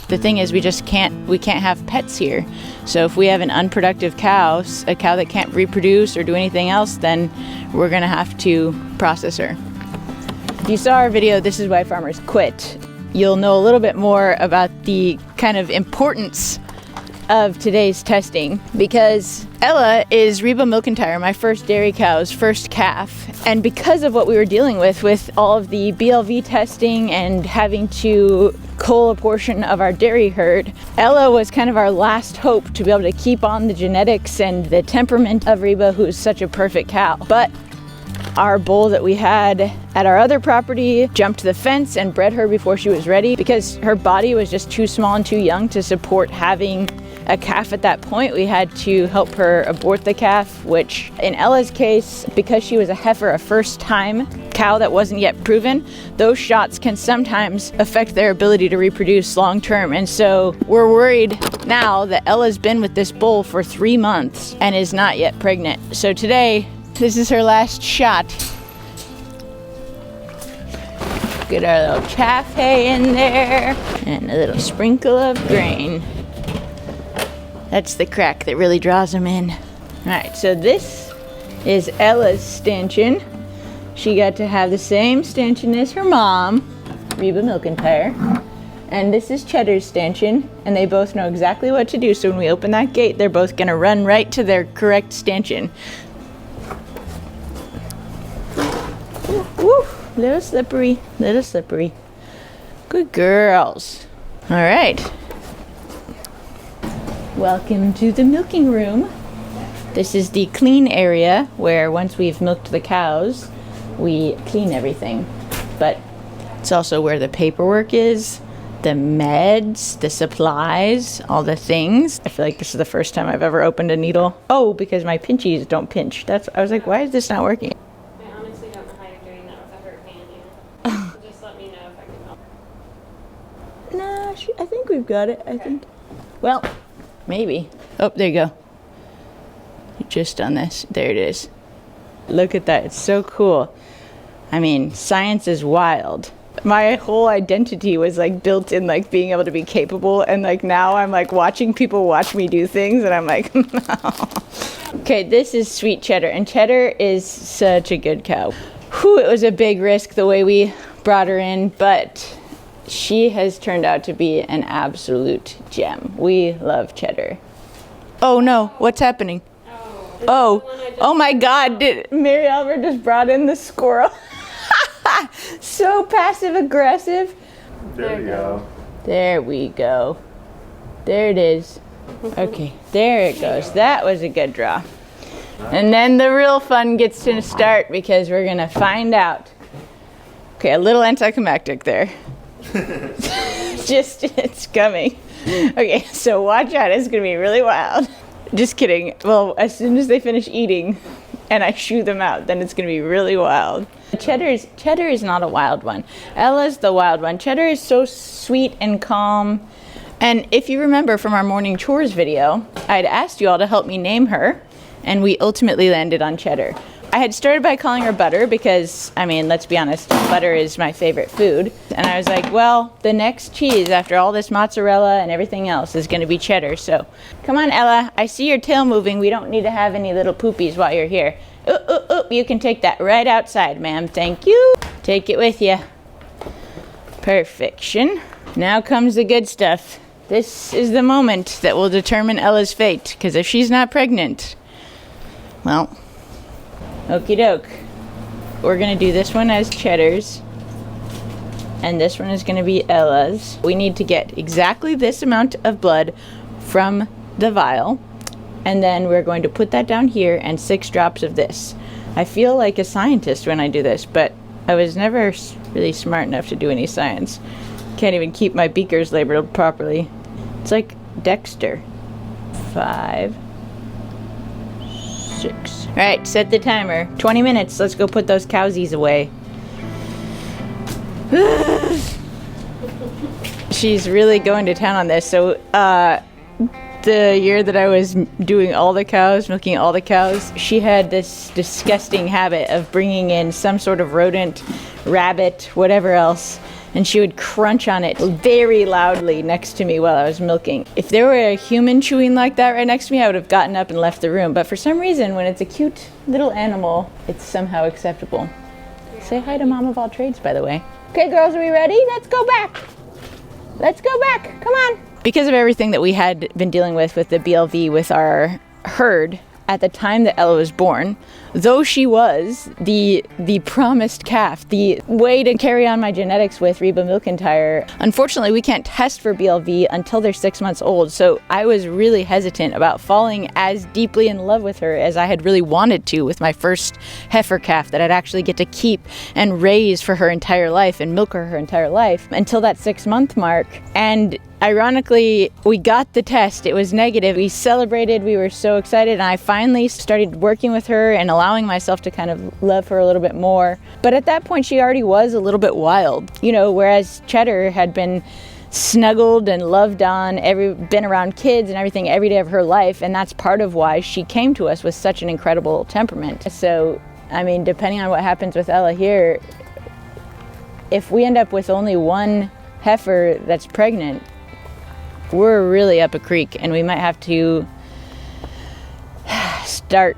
The thing is, we can't have pets here. So if we have an unproductive cow, a cow that can't reproduce or do anything else, then we're gonna have to process her. If you saw our video, This Is Why Farmers Quit, you'll know a little bit more about the kind of importance of today's testing, because Ella is Reba McIntyre, my first dairy cow's first calf. And because of what we were dealing with all of the BLV testing and having to cull a portion of our dairy herd, Ella was kind of our last hope to be able to keep on the genetics and the temperament of Reba, who's such a perfect cow. But our bull that we had at our other property jumped the fence and bred her before she was ready, because her body was just too small and too young to support having a calf at that point. We had to help her abort the calf, which in Ella's case, because she was a heifer, a first time cow that wasn't yet proven, those shots can sometimes affect their ability to reproduce long term. And so we're worried now that Ella's been with this bull for 3 months and is not yet pregnant. So today, this is her last shot. Get our little chaff hay in there and a little sprinkle of grain. That's the crack that really draws them in. All right, so this is Ella's stanchion. She got to have the same stanchion as her mom, Reba McIntyre. And this is Cheddar's stanchion, and they both know exactly what to do. So when we open that gate, they're both gonna run right to their correct stanchion. Woo, little slippery, little slippery. Good girls. All right. Welcome to the milking room. This is the clean area where once we've milked the cows, we clean everything. But it's also where the paperwork is, the meds, the supplies, all the things. I feel like this is the first time I've ever opened a needle. Oh, because my pinchies don't pinch. I was like, why is this not working? I honestly don't know how you're doing that with a hurt hand yet. So just let me know if I can help. Nah, I think we've got it. I think. Well, maybe. Oh, there you go. Just on this. There it is. Look at that. It's so cool. I mean, science is wild. My whole identity was like built in like being able to be capable, and like now I'm like watching people watch me do things and I'm like, no. Okay, this is sweet Cheddar, and Cheddar is such a good cow. Whew, it was a big risk the way we brought her in, but she has turned out to be an absolute gem. We love Cheddar. Oh no, what's happening? Oh my God, Mary Albert just brought in the squirrel. So passive aggressive. There we go. There we go. There it is. Okay, there it goes. That was a good draw. And then the real fun gets to start, because we're gonna find out. Okay, a little anticlimactic there. It's coming. Okay, so watch out, it's gonna be really wild. Just kidding. Well, as soon as they finish eating and I shoo them out, then it's gonna be really wild. Cheddar is not a wild one. Ella's the wild one. Cheddar is so sweet and calm. And if you remember from our morning chores video, I'd asked you all to help me name her, and we ultimately landed on Cheddar. I had started by calling her Butter because, I mean, let's be honest, butter is my favorite food. And I was like, well, the next cheese after all this mozzarella and everything else is going to be Cheddar. So come on, Ella, I see your tail moving. We don't need to have any little poopies while you're here. You can take that right outside, ma'am. Thank you. Take it with you. Perfection. Now comes the good stuff. This is the moment that will determine Ella's fate, because if she's not pregnant, well, okie doke. We're gonna do this one as Cheddar's, and this one is gonna be Ella's. We need to get exactly this amount of blood from the vial, and then we're going to put that down here, and 6 drops of this. I feel like a scientist when I do this, but I was never really smart enough to do any science. Can't even keep my beakers labeled properly. It's like Dexter. 5, 6. All right, set the timer. 20 minutes. Let's go put those cowsies away. She's really going to town on this. So, the year that I was doing all the cows, milking all the cows, she had this disgusting habit of bringing in some sort of rodent, rabbit, whatever else, and she would crunch on it very loudly next to me while I was milking. If there were a human chewing like that right next to me, I would have gotten up and left the room. But for some reason, when it's a cute little animal, it's somehow acceptable. Say hi to Mom of all trades, by the way. Okay, girls, are we ready? Let's go back. Let's go back. Come on. Because of everything that we had been dealing with the BLV, with our herd, at the time that Ella was born, though she was the promised calf, the way to carry on my genetics with Reba McIntyre, unfortunately we can't test for BLV until they're 6 months old. So I was really hesitant about falling as deeply in love with her as I had really wanted to with my first heifer calf that I'd actually get to keep and raise for her entire life and milk her entire life until that 6 month mark. And ironically, we got the test. It was negative. We celebrated. We were so excited. And I finally started working with her and allowing myself to kind of love her a little bit more. But at that point, she already was a little bit wild. You know, whereas Cheddar had been snuggled and loved on, been around kids and everything every day of her life. And that's part of why she came to us with such an incredible temperament. So, I mean, depending on what happens with Ella here, if we end up with only one heifer that's pregnant, we're really up a creek, and we might have to start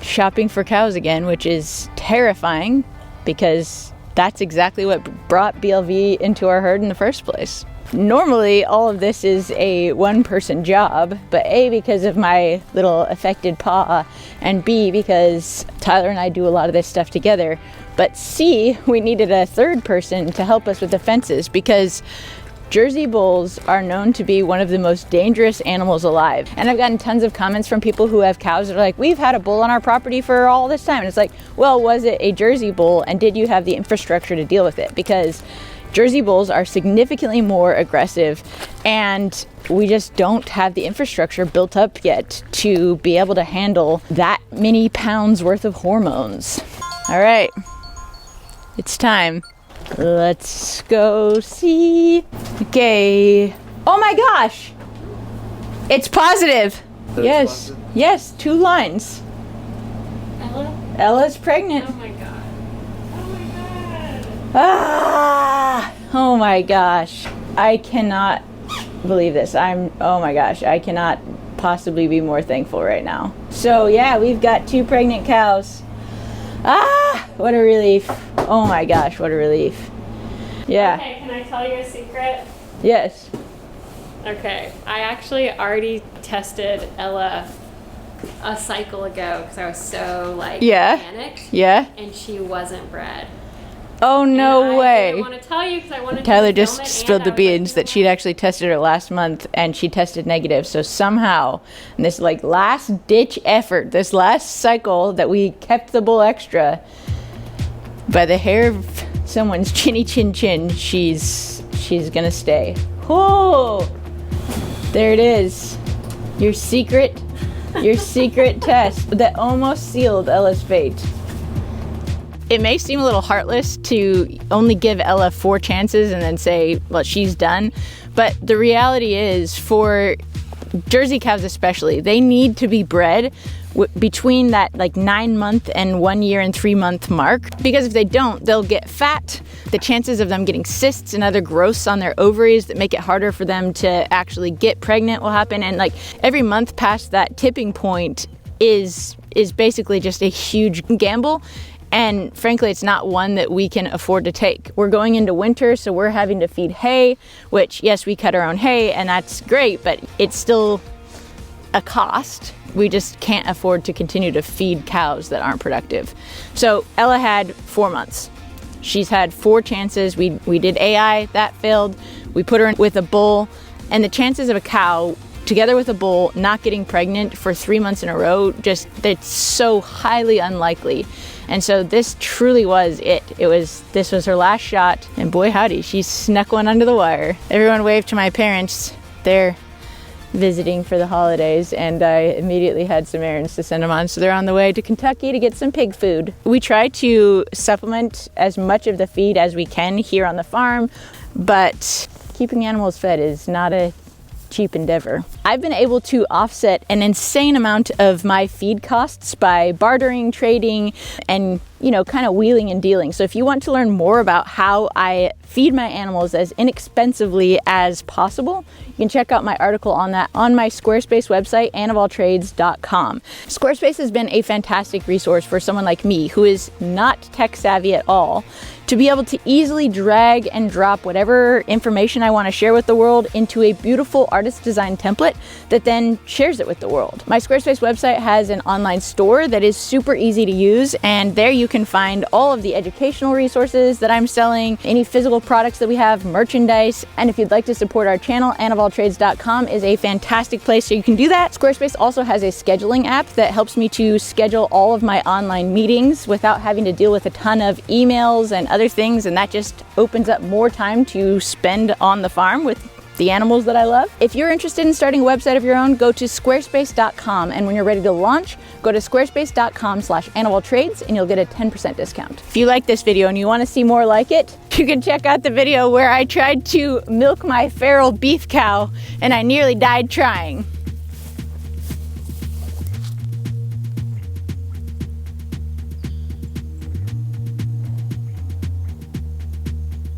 shopping for cows again, which is terrifying because that's exactly what brought BLV into our herd in the first place. Normally, all of this is a one-person job, but A, because of my little affected paw, and B, because Tyler and I do a lot of this stuff together, but C, we needed a third person to help us with the fences because Jersey bulls are known to be one of the most dangerous animals alive. And I've gotten tons of comments from people who have cows that are like, we've had a bull on our property for all this time. And it's like, well, was it a Jersey bull, and did you have the infrastructure to deal with it? Because Jersey bulls are significantly more aggressive, and we just don't have the infrastructure built up yet to be able to handle that many pounds worth of hormones. All right, it's time. Let's go see. Okay. Oh my gosh! It's positive. Yes. Positive? Yes, 2 lines. Ella? Ella's pregnant. Oh my god. Oh my god. Ah! Oh my gosh. I cannot believe this. Oh my gosh. I cannot possibly be more thankful right now. So yeah, we've got 2 pregnant cows. Ah! What a relief. Oh my gosh, what a relief. Yeah. Okay, can I tell you a secret? Yes. Okay, I actually already tested Ella a cycle ago because I was so panicked. Yeah. And she wasn't bred. Oh, no way. I didn't want to tell you because I wanted Tyler to just spilled the beans that she'd actually tested her last month, and she tested negative. So somehow, in this last ditch effort, this last cycle that we kept the bull extra, by the hair of someone's chinny chin chin, she's gonna stay. Oh, there it is. Your secret test that almost sealed Ella's fate. It may seem a little heartless to only give Ella 4 chances and then say, well, she's done. But the reality is, for Jersey cows especially, they need to be bred between that 9 month and 1 year and 3 month mark, because if they don't, they'll get fat. The chances of them getting cysts and other growths on their ovaries that make it harder for them to actually get pregnant will happen. And every month past that tipping point is basically just a huge gamble. And frankly, it's not one that we can afford to take. We're going into winter, so we're having to feed hay, which, yes, we cut our own hay, and that's great, but it's still a cost. We just can't afford to continue to feed cows that aren't productive. So Ella had 4 months. She's had 4 chances. We did AI, that failed. We put her in with a bull, and the chances of a cow together with a bull not getting pregnant for 3 months in a row, it's so highly unlikely. And so this truly was it. This was her last shot, and boy howdy, she snuck one under the wire. Everyone waved to my parents. They're visiting for the holidays, and I immediately had some errands to send them on, so they're on the way to Kentucky to get some pig food. We try to supplement as much of the feed as we can here on the farm, but keeping animals fed is not a cheap endeavor. I've been able to offset an insane amount of my feed costs by bartering, trading, and you know, kind of wheeling and dealing. So if you want to learn more about how I feed my animals as inexpensively as possible, you can check out my article on that on my Squarespace website, annofalltrades.com. Squarespace has been a fantastic resource for someone like me who is not tech savvy at all, to be able to easily drag and drop whatever information I want to share with the world into a beautiful artist design template that then shares it with the world. My Squarespace website has an online store that is super easy to use, and there you can find all of the educational resources that I'm selling, any physical products that we have, merchandise, and if you'd like to support our channel, annofalltrades.com is a fantastic place so you can do that. Squarespace also has a scheduling app that helps me to schedule all of my online meetings without having to deal with a ton of emails and other things, and that just opens up more time to spend on the farm with the animals that I love. If you're interested in starting a website of your own, go to squarespace.com, and when you're ready to launch, go to squarespace.com/annofalltrades and you'll get a 10% discount. If you like this video and you want to see more like it, you can check out the video where I tried to milk my feral beef cow and I nearly died trying.